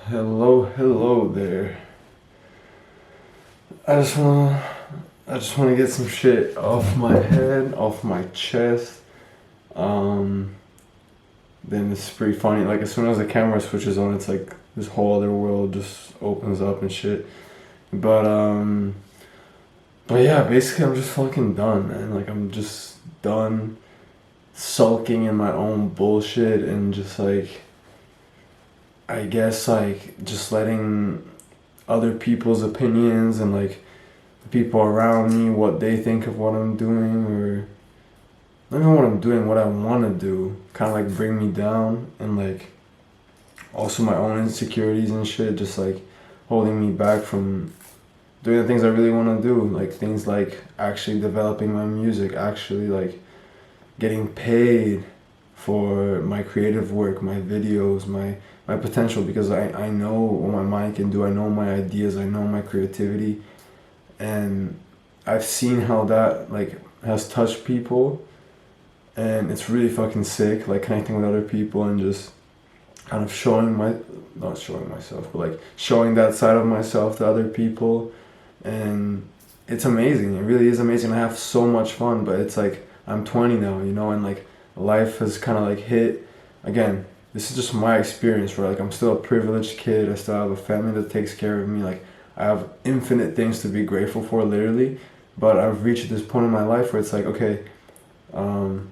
Hello there. I just wanna, I just wanna get some shit off my head, off my chest. Um, then it's pretty funny. Like as soon as the camera switches on, it's like this whole other world just opens up and shit. But um, but yeah, basically I'm just fucking done, man. Like I'm just done sulking in my own bullshit and just like I guess like just letting other people's opinions and like the people around me, what they think of what I'm doing, or not even what I'm doing, what I want to do, kind of like bring me down, and like also my own insecurities and shit, just like holding me back from doing the things I really want to do, like things like actually developing my music, actually like getting paid for my creative work, my videos, my potential, because I know what my mind can do, I know my ideas, I know my creativity, and I've seen how that like has touched people, and it's really fucking sick, like connecting with other people and just kind of showing my, not showing myself, but like showing that side of myself to other people, and it's amazing. It really is amazing. I have so much fun, but it's like I'm 20 now, and like life has kind of like hit again. This is just my experience, right? Like I'm still a privileged kid. I still have a family that takes care of me. Like I have infinite things to be grateful for, literally. But I've reached this point in my life where it's like, okay, um,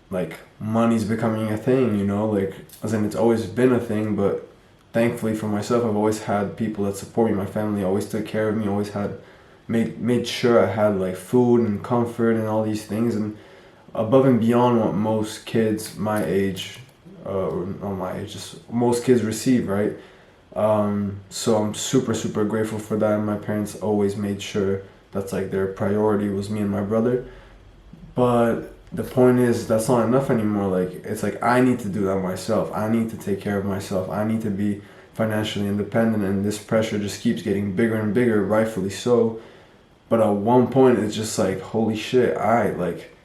like money's becoming a thing, like as in it's always been a thing, but thankfully for myself, I've always had people that support me. My family always took care of me, always had made sure I had like food and comfort and all these things, and above and beyond what most kids my age, or not my age, just most kids receive, right? So I'm super grateful for that, and my parents always made sure that's like their priority was me and my brother. But the point is that's not enough anymore. Like it's like I need to do that myself. I need to take care of myself. I need to be financially independent, and this pressure just keeps getting bigger and bigger, rightfully so. But at one point it's just like holy shit, I like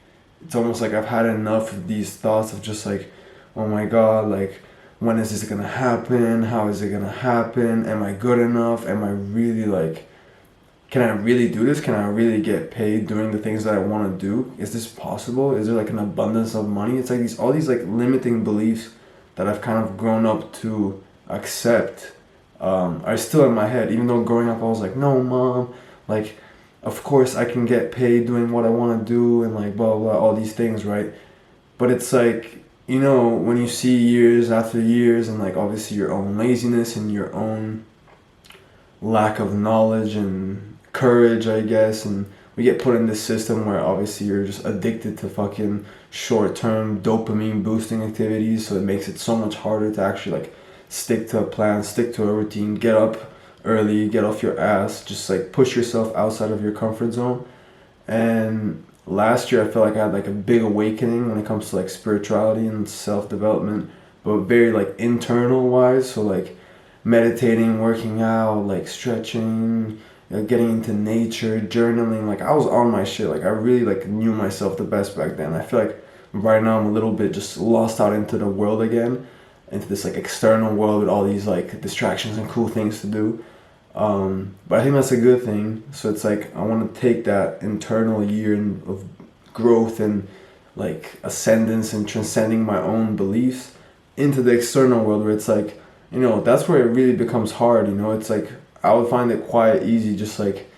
it's almost like I've had enough of these thoughts of just like, oh my god, like when is this gonna happen? How is it gonna happen? Am I good enough? Am I really like, can I really do this? Can I really get paid doing the things that I want to do? Is this possible? Is there like an abundance of money? It's like these all these like limiting beliefs that I've kind of grown up to accept, are still in my head. Even though growing up I was like, no, mom, like of course I can get paid doing what I want to do and like blah blah all these things, right? But it's like, when you see years after years and like obviously your own laziness and your own lack of knowledge and courage, I guess, and we get put in this system where obviously you're just addicted to fucking short-term dopamine boosting activities, so it makes it so much harder to actually like stick to a plan, stick to a routine, get up early, get off your ass, just like push yourself outside of your comfort zone. And last year I felt like I had like a big awakening when it comes to like spirituality and self-development, but very like internal wise, so like meditating, working out, like stretching, getting into nature, journaling. Like I was on my shit. Like I really like knew myself the best back then. I feel like right now I'm a little bit just lost out into the world again, into this like external world with all these like distractions and cool things to do. But I think that's a good thing. So it's like I want to take that internal year of growth and like ascendance and transcending my own beliefs into the external world where it's like, that's where it really becomes hard. It's like I would find it quite easy just like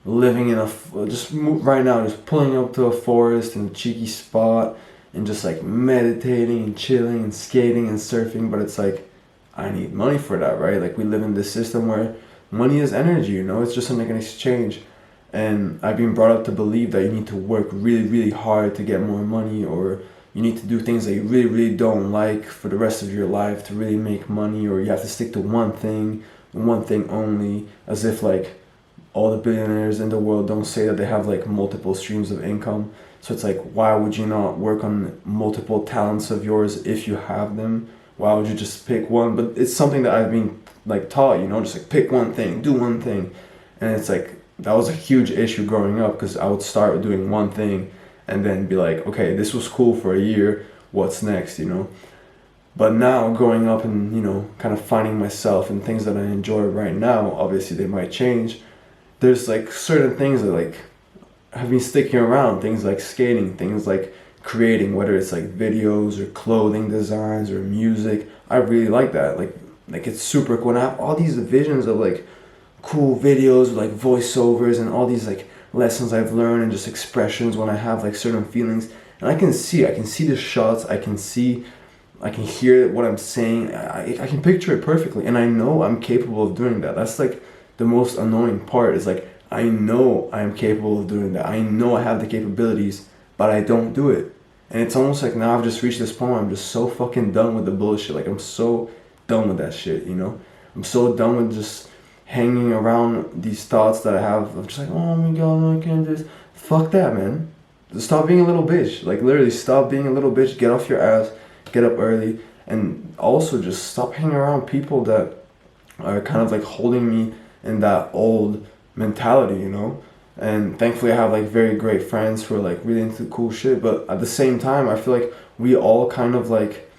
living in right now, just pulling up to a forest in a cheeky spot and just like meditating and chilling and skating and surfing. But it's like I need money for that, right? Like we live in this system where money is energy, it's just like an exchange. And I've been brought up to believe that you need to work really hard to get more money, or you need to do things that you really don't like for the rest of your life to really make money, or you have to stick to one thing and one thing only, as if like all the billionaires in the world don't say that they have like multiple streams of income. So it's like, why would you not work on multiple talents of yours if you have them? Why would you just pick one? But it's something that I've been like taught, just like pick one thing, do one thing. And it's like that was a huge issue growing up, because I would start doing one thing and then be like, okay, this was cool for a year, what's next? But now growing up and, you know, kind of finding myself and things that I enjoy right now, obviously they might change. There's like certain things that like have been sticking around, things like skating, things like creating, whether it's like videos or clothing designs or music. I really like that. Like it's super cool. And I have all these visions of like cool videos, like voiceovers and all these like lessons I've learned and just expressions when I have like certain feelings. And I can see the shots, I can hear what I'm saying. I can picture it perfectly, and I know I'm capable of doing that. That's like the most annoying part. Is like I know I am capable of doing that. I know I have the capabilities, but I don't do it. And it's almost like now I've just reached this point where I'm just so fucking done with the bullshit. Like I'm so done with that shit, you know? I'm so done with just hanging around these thoughts that I have of just like, oh my god, I can't do this. Fuck that, man. Stop being a little bitch. Like literally stop being a little bitch. Get off your ass. Get up early. And also just stop hanging around people that are kind of like holding me in that old mentality, you know? And thankfully I have like very great friends who are like really into cool shit, but at the same time I feel like we all kind of like,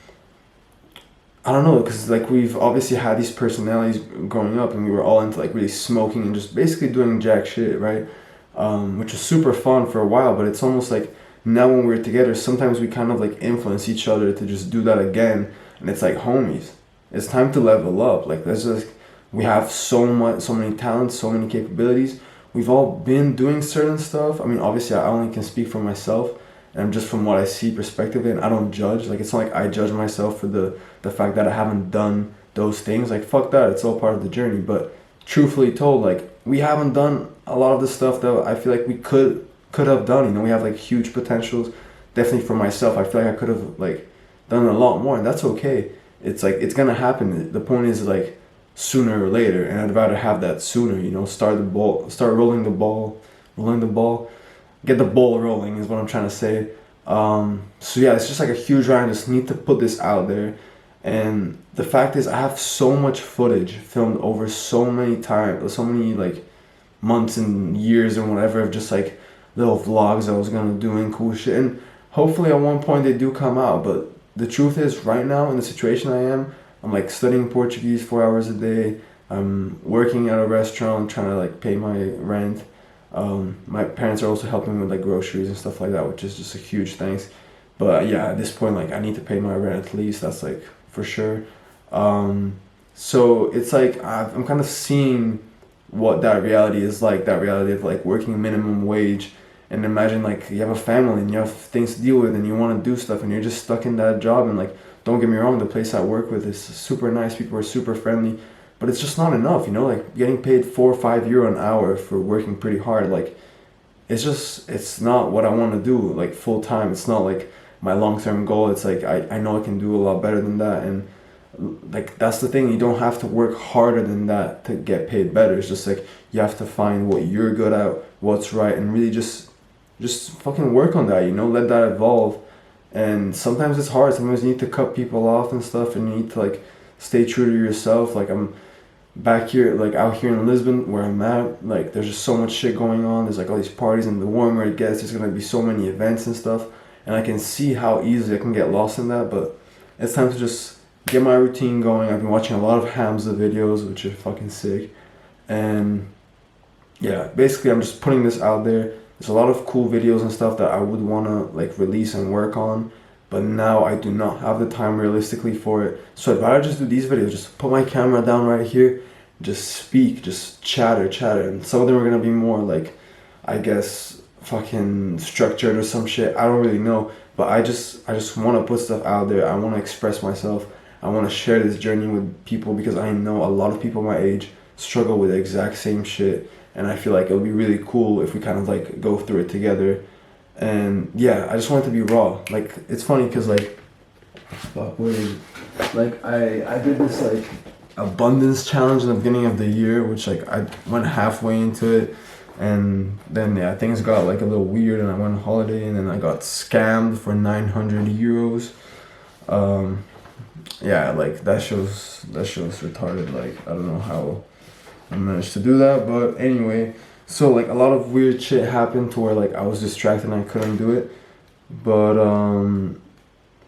I don't know, because like we've obviously had these personalities growing up and we were all into like really smoking and just basically doing jack shit, right? Which was super fun for a while, but it's almost like now when we're together sometimes we kind of like influence each other to just do that again, and it's like homies, it's time to level up. Like there's just, we have so many talents, so many capabilities. We've all been doing certain stuff. I mean, obviously, I only can speak for myself, and just from what I see perspectively, and I don't judge. Like, it's not like I judge myself for the fact that I haven't done those things. Like, fuck that. It's all part of the journey. But truthfully told, like, we haven't done a lot of the stuff that I feel like we could have done. You know, we have like huge potentials. Definitely for myself, I feel like I could have like done a lot more, and that's okay. It's like it's gonna happen. The point is like sooner or later, and I'd rather have that sooner, you know. Start rolling the ball, get the ball rolling is what I'm trying to say. So yeah, it's just like a huge rant. I just need to put this out there. And the fact is I have so much footage filmed over so many times, so many like months and years and whatever, of just like little vlogs I was gonna do and cool shit, and hopefully at one point they do come out. But the truth is right now in the situation I am, I'm like studying Portuguese 4 hours a day. I'm working at a restaurant trying to like pay my rent. My parents are also helping with like groceries and stuff like that, which is just a huge thanks. But yeah, at this point, like I need to pay my rent at least. That's like for sure. So it's like I'm kind of seeing what that reality is like. That reality of like working minimum wage, and imagine like you have a family and you have things to deal with and you want to do stuff and you're just stuck in that job. And like, don't get me wrong, the place I work with is super nice. People are super friendly, but it's just not enough, you know. Like getting paid €4 or €5 an hour for working pretty hard, like it's not what I want to do like full time. It's not like my long-term goal. It's like I know I can do a lot better than that. And like that's the thing, you don't have to work harder than that to get paid better. It's just like you have to find what you're good at, what's right, and really just fucking work on that, you know. Let that evolve. And sometimes it's hard. Sometimes you need to cut people off and stuff, and you need to like stay true to yourself. Like I'm back here, like out here in Lisbon where I'm at, like there's just so much shit going on. There's like all these parties, and the warmer it gets, there's gonna be so many events and stuff, and I can see how easily I can get lost in that. But it's time to just get my routine going. I've been watching a lot of Hamza videos, which are fucking sick. And yeah, basically I'm just putting this out there. There's a lot of cool videos and stuff that I would want to like release and work on, but now I do not have the time realistically for it. So I'd rather just do these videos, just put my camera down right here, just speak, just chatter. And some of them are gonna be more like, I guess, fucking structured or some shit. I don't really know, but I just want to put stuff out there. I want to express myself. I want to share this journey with people because I know a lot of people my age struggle with the exact same shit. And I feel like it'll be really cool if we kind of like go through it together. And yeah, I just want it to be raw. Like it's funny because like, fuck, what is it? Like I did this like abundance challenge in the beginning of the year, which like I went halfway into it, and then yeah, things got like a little weird, and I went on holiday, and then I got scammed for €900. Yeah, like that shows retarded. Like I don't know how I managed to do that, but anyway, so like a lot of weird shit happened to where like I was distracted and I couldn't do it. But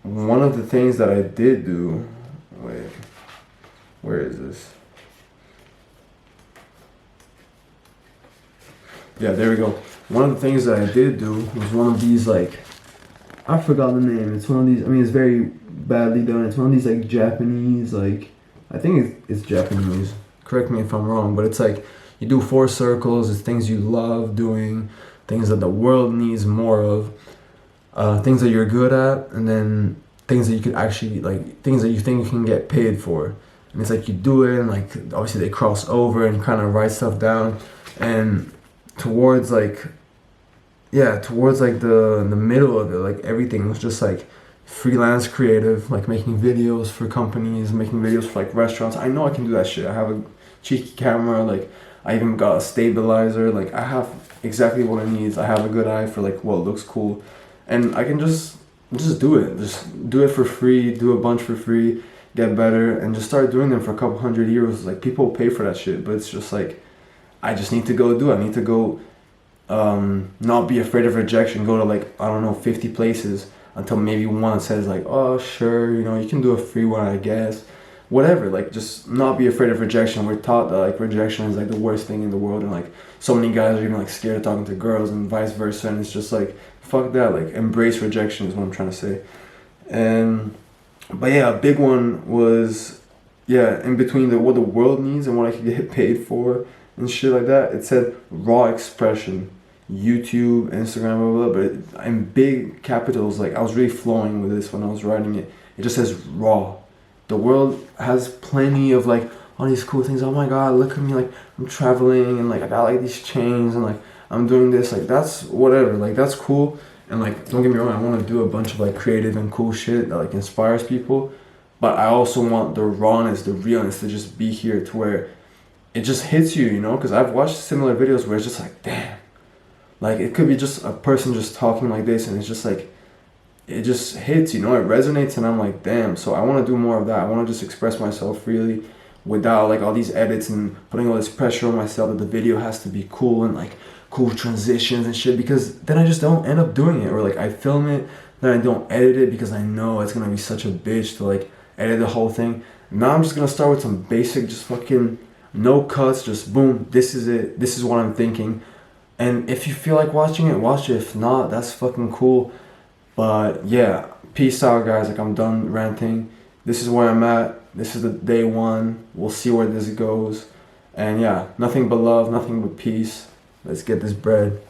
one of the things that I did do, wait, where is this? Yeah, there we go. One of the things that I did do was one of these, like, I forgot the name. It's one of these, I mean, it's very badly done. It's one of these, like, Japanese, like, I think it's Japanese. Correct me if I'm wrong, but it's like, you do 4 circles. It's things you love doing, things that the world needs more of, things that you're good at, and then things that you could actually, like, things that you think you can get paid for. And it's like you do it, and like obviously they cross over and kind of write stuff down, and towards like, yeah, towards like the middle of it, like everything was just like freelance creative, like making videos for companies, making videos for like restaurants. I know I can do that shit. I have a cheeky camera, like I even got a stabilizer, like I have exactly what it needs. I have a good eye for like what looks cool, and I can just do it. Just do it for free, do a bunch for free, get better, and just start doing them for a couple €100. Like people pay for that shit, but it's just like I just need to go do it. I need to go not be afraid of rejection, go to like, I don't know, 50 places until maybe one says like, oh sure, you know, you can do a free one, I guess. Whatever, like just not be afraid of rejection. We're taught that like rejection is like the worst thing in the world, and like so many guys are even like scared of talking to girls and vice versa, and it's just like fuck that, like embrace rejection is what I'm trying to say. And but yeah, a big one was, yeah, in between what the world needs and what I could get paid for and shit like that, it said raw expression, YouTube, Instagram, blah, blah, blah, but in big capitals. Like I was really flowing with this when I was writing it. It just says raw. The world has plenty of like all these cool things. Oh my god, look at me, like I'm traveling and like I got like these chains and like I'm doing this, like that's whatever, like that's cool. And like don't get me wrong, I want to do a bunch of like creative and cool shit that like inspires people, but I also want the rawness, the realness to just be here to where it just hits you, you know? Because I've watched similar videos where it's just like, damn, like it could be just a person just talking like this, and it's just like it just hits, you know, it resonates, and I'm like, damn. So I want to do more of that. I want to just express myself freely without like all these edits and putting all this pressure on myself that the video has to be cool and like cool transitions and shit, because then I just don't end up doing it. Or like I film it, then I don't edit it because I know it's gonna be such a bitch to like edit the whole thing. Now I'm just gonna start with some basic, just fucking no cuts, just boom, this is it, this is what I'm thinking. And if you feel like watching it, watch it. If not, that's fucking cool. But yeah, peace out guys, like I'm done ranting. This is where I'm at. This is the day one. We'll see where this goes. And yeah, nothing but love, nothing but peace. Let's get this bread.